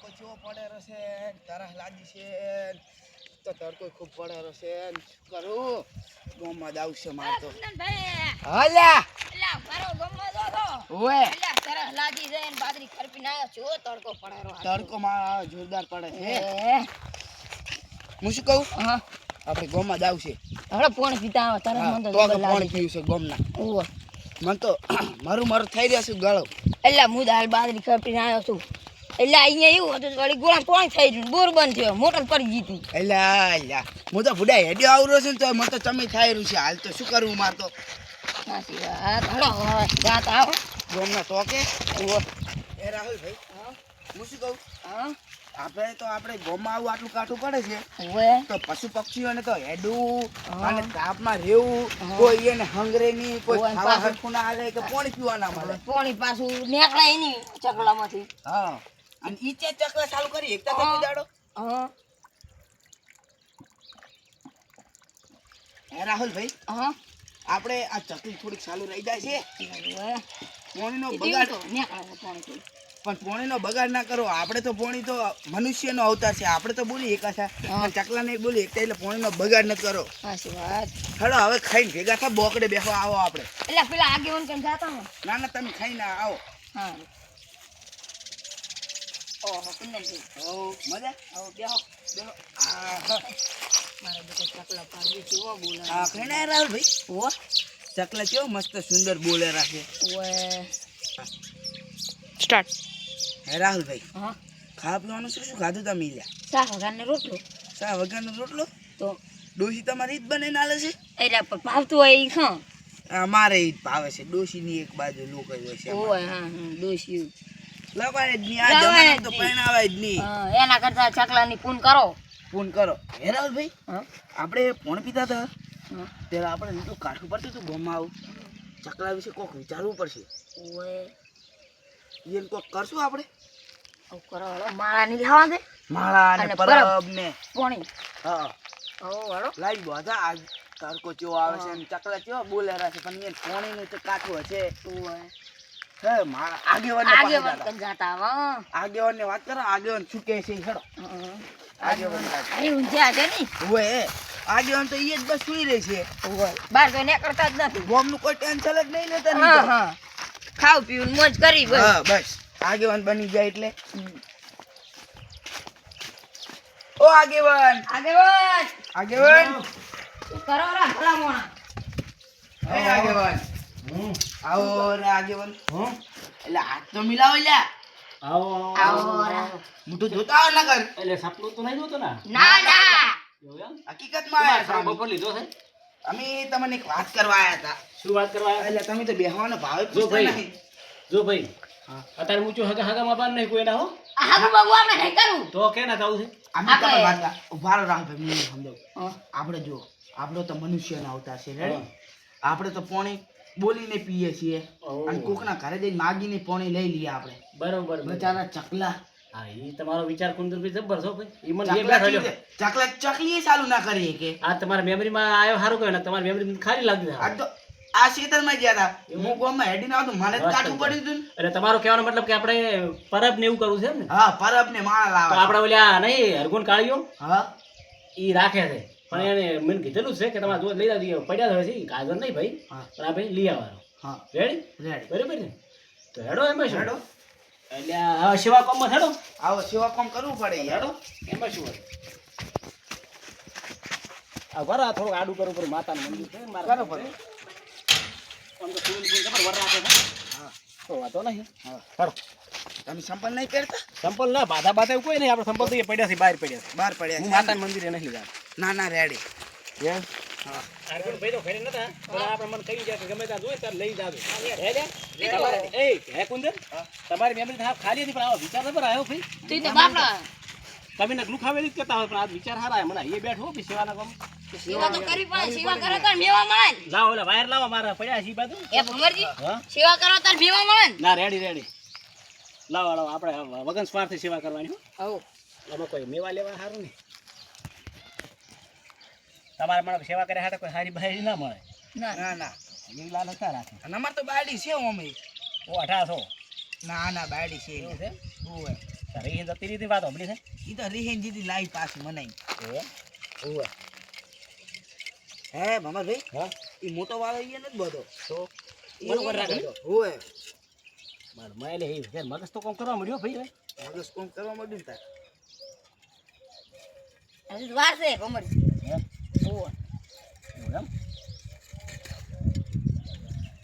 તડકો ચેવો પડે રહેશે તરસ લાગી છે તો તડકો ખૂબ પડે રહેશે શું કરું ગોમમાં જાવ છે માર તો હલ્યા એલા મારો ગમમાં જો તો ઓએ એલા તરસ લાગી જાય ને બાદરી ખરપી ના જો તડકો પડે રો તડકો માં જોરદાર પડે છે હું શું કહું હા આપણે ગોમમાં જાવ છે હવે પાણી પીતા આવે તરસ મન તો પાણી પીવું છે ગોમના ઓહ મન તો મારું થઈ રહ્યા છે ગળો એલા હું દાલ બાદરી ખરપી ના આવ્યો છું એલા અહીંયા એવું હતું વળી ગોળા પાણી થઈ ગયું બોર બંધ થયો મોટર પડી ગઈ એલા હું તો ભૂડા હેડ્યો આવરો છું ને તો મને તો ચમી થાય રહ્યું છે હાલ તો શું કરવું માર તો સાચી વાત હલો વાત આવો ગોમના ટોકે ઓહ એ રાહુલ ભાઈ હા હું શું કહું હા આપણે ગોમમાં આવું આટલું કાઠું પડે છે ઓએ તો પશુ પક્ષીઓને તો હેડવું અને તાપમાં રહેવું કોઈ એને હંગરે નહીં કોઈ ખાવા હરખું ના હાલે કે પાણી પીવા ના મળે પાણી પાછું નીકળે નહીં ચકલામાંથી હા અને ઈચે ચકલા ચાલુ કરી એકતા તમે દાડો હા હે રાહુલ ભાઈ હા આપણે આ ચકલી થોડીક ચાલુ રહી જાય છે ઓએ પાણીનો એ બગાડ તો નીકળે પાણી પણ પાણીનો બગાડ ના કરો આપણે તો પાણી તો મનુષ્યનો અવતાર છે આપણે તો બોલી એક ચકલાને બોલી એકતા એટલે પાણીનો બગાડ ન કરો સાચી વાત હેડો હવે ખાઈને ભેગા થા બોકડે બેસવા આવો આપણે એટલે પેલા આગેવાન કેમ જાતા હો ના ના તમે ખાઈને આવો હા ઓહો કુંદનજી ઓ મજા આવો બેહો બેહો મારા બેટા ચકલા પાડી કેવો બોલે આ ખાઈને રાહુલ ભાઈ ઓ ચકલા કેવો મસ્ત સુંદર બોલે રાખે ઓએ સ્ટાર્ટ હે રાહુલ ભાઈ હા ખાવા પીવાનું શું શું ખાધું તમે લ્યા શાક વઘારનો રોટલો શા વગરનો રોટલો તો ડોશી તમારી જ બનાવીને આલે છે એરા પર ભાવતું હોય ઈ ખા અમારે ઈ જ ભાવે છે ડોશીની એક બાજુ લોકો હોય છે ઓય હા દોશી લવાય જ નહીં આ જમાનામાં તો પહેણાવાય જ નહીં એના કરતા ચકલાની પૂન કરો ફોન કરો હે રાહુલ ભાઈ હા આપણે ફોન પીતા હતા ત્યારે આપણે એટલું કાઠું પડતું હતું ગોમાં આવું ચકલા વિશે કોક વિચારવું પડશે ઓય એને કોક કરશું આપણે ઓ કરો હળો માળા ની ખાવા દે માળા ને અને પરબ ને પોણી હા ઓ હળો લાઈ બધા આ તડકો ચેવો આવે છે અને ચકલા ચેવા બોલે છે પણ એ પાણીનું તો કાઠું હશે ઓય હે આગેવાન આગેવાન જાતા હા આગેવાનને વાત કરો આગેવાન શું કહે છે હેડો આગેવાન અરે ઊંઝા છે ની ઓય આગેવાન તો ઈ જ બસ સુઈ રહી છે ઓય બાર તો નીકળતા જ નથી ગોમનું કોઈ ટેન્શન જ નહીં લેતા હા નહીં હા ખાવ પીવું મોજ કરી બસ હા બસ આગેવાન બની જાય એટલે ઓ આગેવાન આગેવાન આગેવાન કરો રા ભલા મોણા એ આગેવાન આવો રે આગેવાન એટલે હાથ તો મિલાવો લ્યા આવો રા મોટું જોતા આવ ના કર એટલે સપનું તો નહીં જોતો ને ના ના એવું એમ હકીકતમાં આયા સારા છે બપોર લીધો છે અમે તમને એક વાત કરવા આયા હતા શું વાત કરવા આવ્યા? એટલે તમે તો બેહવાનો ભાવ જો પૂછતા ભાઈ નહીં જો ભાઈ હા અત્યારે મૂચું હગામાં બાર નહીં કોઈ ના હો આ હાગુ બાગુ આપણે નહીં કરું તો કે ના થવું છે અમે તમે વાત ઉભા રહો રામ ભાઈ મને સમજાવો હા આપણે જો આપણો તો મનુષ્યનો અવતાર છે રેડી હા. આપણે તો પાણી બોલીને પીએ છીએ ઓહ. અને કોકના ઘરે જઈને માગીને પાણી લઈ લઈએ આપણે બરોબર બચારા ચકલા હા એ તમારો વિચાર કુંદરભાઈ જબર છો ભાઈ ઈ મને એ ચકલા બેઠો કેવી રીતે? ચકલી ચાલુ ના કરીએ કે આ તમારા મેમરીમાં આવ્યો સારું કહેવાય ને તમારી મેમરી ખાલી લાગી આ તો આ ખેતરમાં ગયા હતા હું ગામમાં હેડીને આવતો મને જ કાઠું પડ્યું હતું ને. એટલે તમારો કહેવાનો મતલબ કે આપણે પરબ ને એવું કરવું છે એમ ને હા પરબ ને માળા તો લાવે આપણે ઓલા નહીં હરગુણ કાળીઓ હા ઈ રાખે છે પણ એને મને કીધેલું છે કે તમારે જો લઈ આવજો પડ્યા હોય છે ઈ ગાજર નહીં ભાઈ હા. પણ આ ભાઈ લઈ આવવાનો હા રેડી રેડી બરાબર ને તો હેડો એમાં શું હેડો એટલે આ સેવા કામમાં હેડો આવો સેવા કામ કરવું પડે યાર હેડો એમાં શું હોય આ વરા થોડું આડું કરવું પડે માતાનું મંદિર છે મારા કરો પડે આમ તો સૂર્ય પૂજન ખબર વર રાખે છે હા તો વાંધો નહીં હા હેડો તમે સંપલ નહીં કરતા સંપલ ના બાધા બાધા એવું કોઈ નહીં આપણે સંપલ તો એ પડ્યા છે બહાર પડ્યા છે બહાર પડ્યા હું છે. માતાના મંદિરે નહીં લીધા ના ના રેડી એમ હા અર્જુન ભાઈ તો ઘરે નતા પણ આપણે મને કહી જાય કે ગમે ત્યાં જોઈએ ત્યારે લઈ જાજો હે લે એ હે કુંદર તમારી મેમરી તો ખાલી હતી પણ આવો વિચાર નબર આવ્યો ભાઈ તું તો બાપડા તમે નકલું ખાવેલી જ કરતા હોય પણ આ વિચાર સારા આવ્યા મને એ બેઠો કે સેવાના કામ સેવા તો કરી પણ સેવા કરો તાર મેવા મળે ને. લાવો ઓલા વાયર લાવો મારા પડ્યા છે ઈ બાજુ એ ભમરજી હા સેવા કરો તાર મેવા મળે ને. ના રેડી રેડી લાવો લાવો આપણે વગન સ્વાર્થે સેવા કરવાની હો હો આમાં કોઈ મેવા લેવા સારું નહીં તમારે મને સેવા કર્યા હાટે કોઈ સારી બારી ના મળે ના ના ના એ લાલચ ના રાખે અને અમાર તો બાયડી છે ઓમે ઓ 1800 ના ના બાયડી છે એવું છે ઓય તારે એ જતી રીતની વાત સાંભળી છે ઈ તો રીહેન જીતી લાઈ પાછી મનાઈ એ ઓવે હે ભમરભાઈ હા ઈ મોટો વાળો ઈ નથી બધો તો ઈ બરોબર રાખે ઓવે માર માયલે એ ફેર મગજ તો કામ કરવા મળ્યો ભાઈ મગજ કોમ કરવા માંડ્યું ને તાર હજી વાર છે કમર હે ઓહો એમ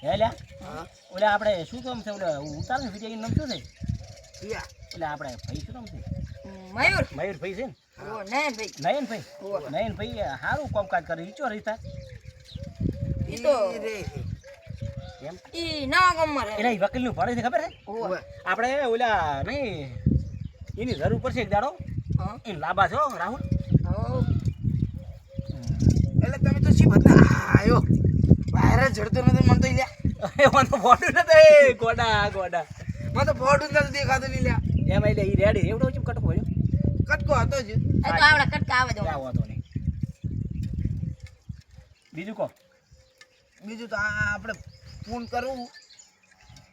હે લ્યા હા ઓલા આપણે શું કામ છે ઓલા ઉતાર ને વિડિયો નામ શું છે ઈયા એટલે આપણે ભાઈ શું નામ છે મયુર મયુર ભાઈ છે ને ઓહો નયન ભાઈ નયન ભાઈ સારું કામકાજ કરે ઈચો રીતા ઈ તો રે એમ ઈ નવા કમર એના વકીલ નું ભણે છે ખબર છે ઓહો આપણે ઓલા નહીં એની જરૂર પડશે એક દાડો હા એ લાંબા છો રાહુલ હો એટલે તમે તો શી બતા આયો બહાર જ જડતો નથી મન તો ઈ લ્યા એમાં તો ફોટું નથી ગોડા ગોડા મને તો ફોટું નથી દેખાતું ની લ્યા એમાં એટલે ઈ રેડી એવડો ચમ કટકો હોય કટકો હતો જ એ તો આવડા કટકા આવે તો આવો હતો નહીં બીજું કહો બીજું તો આ આપણે ફોન કરવું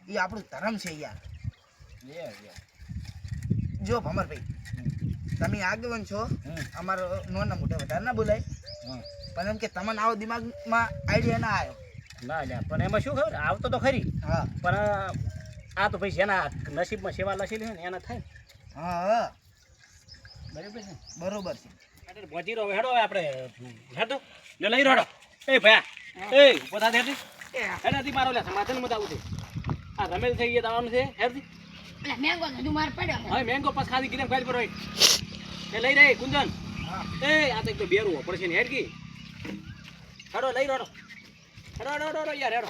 એ આપણું ધર્મ છે યાર જો ભમરભાઈ તમે આગેવાન છો અમારો નોના મોટા વધારે ના બોલાય પણ એમ કે તમને આવો દિમાગમાં આઈડિયા ના આવ્યો ના લ્યા પણ એમાં શું ખબર આવતો તો ખરી હા પણ આ તો ભાઈ જેના નસીબમાં સેવા લખેલી છે ને એના થાય હા હા બરાબર છે બરોબર છે એટલે ભજીરો હેડો આપણે હેડો ને લઈ રડો એ ભયા એ બધા હેડી હેડાથી મારો લે સમાધાન મત આવું છે આ રમેલ થઈ ગયા દાવાનું છે હેડથી એટલે મેંગો હજુ માર પડ્યો છે હવે મેંગો પાસ ખાધી ગીને ફાઈલ પર હોય એ લઈ રે કુંદન એ આ તો એક તો બેરવું પડશે ને હેડકી હેડો લઈ રડો હેડો યાર હેડો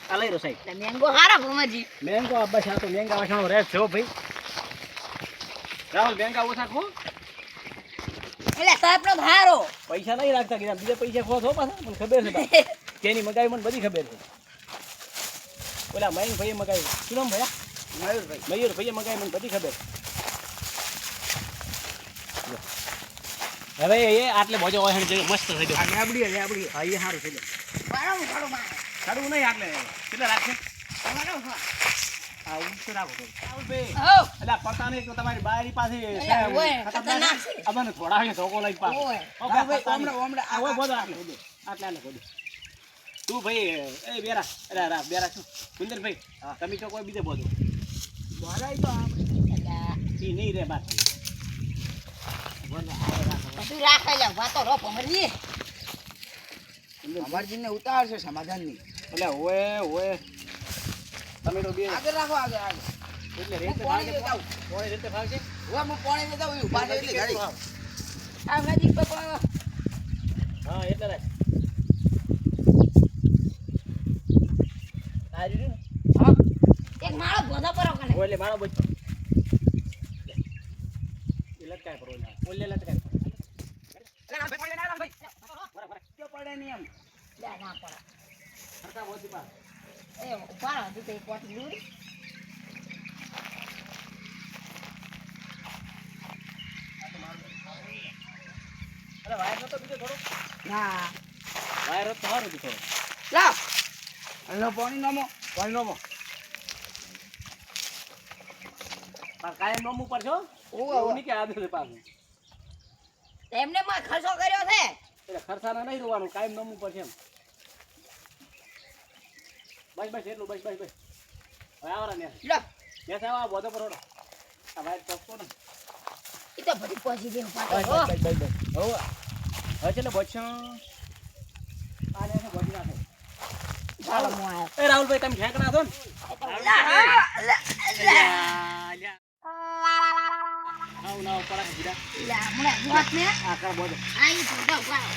આ લઈ રો સાહેબ એટલે મેંગો હારા ભમરજી મેંગો બસ આ તો મેંગા વાસણો રેસ છે હો ભાઈ રાહુલ મેંગા ઓછા ખો એટલે સાપનો હારો પૈસા નહીં રાખતા કીધા બીજા પૈસા ખો છો પાછા મને ખબર છે બા. તેની મગાઈ મને બધી ખબર છે ઓલા મયંક ભાઈએ મગાઈ શું નામ ભયા મયુર ભાઈએ મગાઈ મને બધી ખબર હવે એ આટલે મોજો હોય છે મસ્ત થઈ ગયો આ લેબડી હા એ સારું થઈ ગયું વાળો વાળો મારે સારું નહીં આટલે કેટલે રાખશે વાળો હા ઊંચું રાખો તો ભાઈ હો એટલે પતા નહીં તો તમારી બારી પાસે એટલે ઓય, ખતરનાક છે. અમને થોડા વાગે ધોકો લઈ પાસ ઓય. ઓકે હા ભાઈ, ભાઈ ઓમણે આ હોય બોલો આટલે આટલે ખોદો તું ભાઈ એ બેરા અરે રા બેરા શું સુંદરભાઈ તમે તો કોઈ બીજે બોલો બોલાય તો ઈ નહીં રે બાત બધું રાખે લે વાતો રો ભમરજી અમરજીને ઉતારશે સમાધાનની એટલે ઓય તમે તો બે આગળ રાખો આગળ એટલે રેતે હું પાણી ભાગશે લેતા કોઈ રીતે ભાગશે હવે હું પાણી લેતા આવું ઉભા થઈ એટલે ગાડી આ નજીક તો પણ હા એટલે રાખ આ રહ્યું ને હા એક માળો બોધા પર કને ઓલે મારો બચ્ચો એ લટકાય પર ઓલે લટકાય ના ભાઈ પડે ના ભાઈ ક્યાં પડે નહીં એમ લે ના પડે સરકા બોધી પા એ ઉપાડો દીતે એક વાત દૂરી અરે વાયર નતો બીજો થોડો ના વાયર તો સારું હતું થોડો લાવ હલો પાણી નામો પાણી નોમો પણ કાયમ નોમું પર છો એવું નહીં કે આદત છે પાછું એમને માં ખર્ચો કર્યો છે એટલે ખર્ચાના નહીં રોવાનું કાયમ નોમું પર છે એમ બસ એટલું બસ હવે આવરા ને લો મેં આવા બોધો પર ઓડો આ વાયર ચોકતો ને ઈ તો બધી પહોંચી ગઈ પાટો બસ હવે છે ને બચ્ચો આ લે બોધી નાખે ચાલો મો આયો એ રાહુલભાઈ તમે ઠેકણા છો ને આવ ના ઉપર આ ગીડા લે મને વાત ને આ કર બોધો આઈ તો ઉપાડો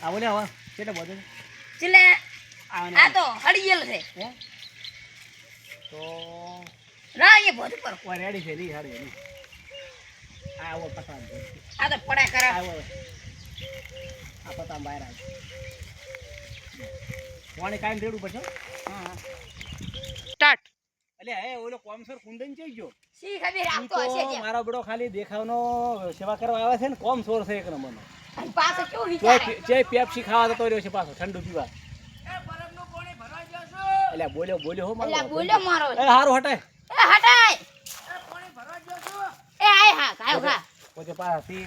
આ બોલે હવે કેટલે બોધો ચલે આવને આ તો હડિયેલ છે હે તો ના એ બધું પર ઓ રેડી છે લી હાડી લી આવો પતા આ તો પડા કરે આવો આ પતા બહાર આવે કોણે કાયમ રેડું પડશે હા સ્ટાર્ટ એટલે હે ઓલો કોમસર કુંદન જઈ ગયો સી ખબર ઈ આપતો તો હશે કે મારો બડો ખાલી દેખાવનો સેવા કરવા આવે છે ને કોમ સોર છે એક નંબરનો અને પાછો શું વિચારે જે પેપ્સી ખાવા જતો રહ્યો છે પાછો ઠંડુ પીવા એ બરફનું પાણી ભરવા જશો અલ્યા બોલ્યો હો એટલે બોલ્યો મારો એ હારું હટાય એ હટાય એ આય હા કાયો ખા પોતે પાછી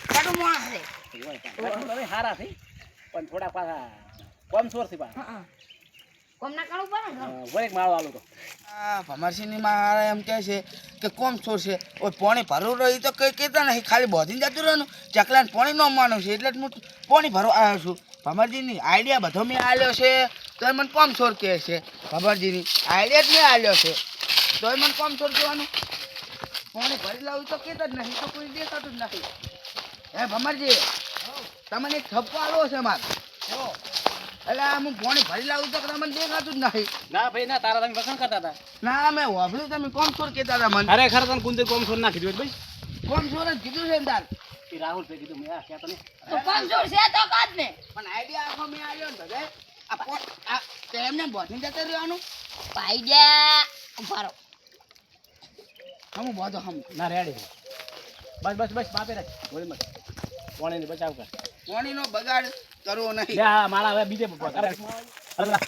કાટુ મોણા છે હવે હારા થઈ પણ થોડા પાછા કમ સોર થી પાછા હા કોમ ના કાળું પડે ને વરેક માળો આલો તો ભમરસિંહની મારા એમ કહે છે કે કોમ છોડશે ઓય પાણી ભરવું રહ્યું તો કઈ કહેતા નહીં ખાલી બોધીને જતું રહેવાનું ચકલાને પાણી ન માનું છે એટલે જ હું પાણી ભરવા આવ્યો છું ભમરજીની આઈડિયા બધો મેં આલ્યો છે તો એ મને કોમ છોડ કહે છે ભમરજીની આઈડિયા જ મેં આલ્યો છે તો એ મને કોમ છોડ કહેવાનું પાણી ભરી લાવું તો કહેતા જ નહીં તો કોઈ દેખાતું જ નથી હે ભમરજી તમને એક ઠપકો આલવો છે મારે એટલે હું પાણી ભરી લાવું તો તમને દેખાતું જ નહીં ના ભાઈ ના તારા તમે વખાણ કરતા હતા ના મેં વાપર્યું તમે કોમ છોડ કહેતા હતા મને ખરેખર તને કુંદર કોમ છોડ નાખી દીધું ભાઈ કોમ છોડ જ કીધું છે ને તાર એ રાહુલ ભાઈ કીધું મેં ક્યાં તને તો કોમ જોડ છે તો કાદ ને પણ આઈડિયા આખો મેં આલ્યો ને ભગાઈ આ પોટ આ તેમને બોધીને જતો રહેવાનું પાઈજા ઉભારો હમ બોધો હમ ના રેડી બસ બાપે રાખ ગોળી મત પાણીને બચાવ કર પાણીનો બગાડ કરવો નહીં લે આ મારા હવે બીજે પપ્પા કરે અલ્લા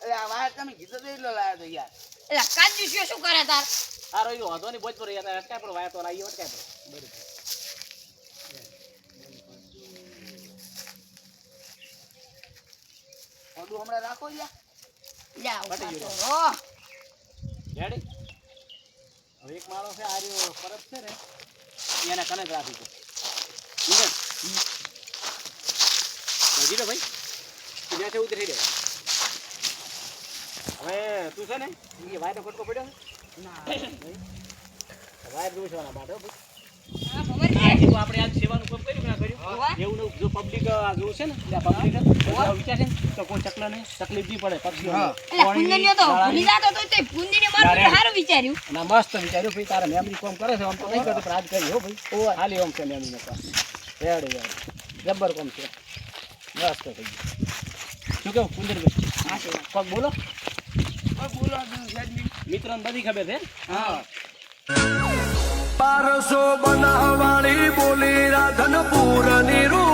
અરે આ વાત તમે કીધું તો એટલો લાયો તો યાર એટલે કાદ દિવસે શું કરે તાર આ રોઈ હતો ની બોજ પર યાર અટકાય પર વાય તો લાયો અટકાય પર બરોબર ઓડું હમણાં રાખો યાર જા પટી ગયું. ઉભારો રેડી હવે એક માળો છે આ રહ્યો પરત છે ને એને કને જ રાખી છે જીતો ભાઈ ત્યાં છે ઉતરી દે હવે તું છે ને એ વાય તો ખોટકો પડ્યો છે ના વાય જોઈશવાના માટે હો હા ભાઈ ખબર છે આપણે આજ સેવાનું કામ કર્યું કે ના કર્યું હોવા. એવું નવું જો પબ્લિક જોવું છે ને એટલે પબ્લિક વિચાર છે ને તો કોઈ ચકલા નહીં તકલીફ નહીં પડે પક્ષીઓ હા. એટલે કુંદનીઓ તો ભૂલી જાતો તો તે કુંદીને મારું તો સારું વિચાર્યું ના મસ્ત વિચાર્યું ભાઈ તારા મેમરી કોમ કરે છે આમ તો નહીં કરતો પણ આજ કરી હો ભાઈ ખાલી ઓમ છે મેમરી પાસે રેડી જબ્બર કોમ છે મસ્ત થઈ ગયું શું કેવું કુંદરભાઈ હા છે કોક બોલો બોલો સાહેબ મિત્રોને બધી ખબર છે હા પારસો બનાવવાની બોલી રાધનપુરની રૂ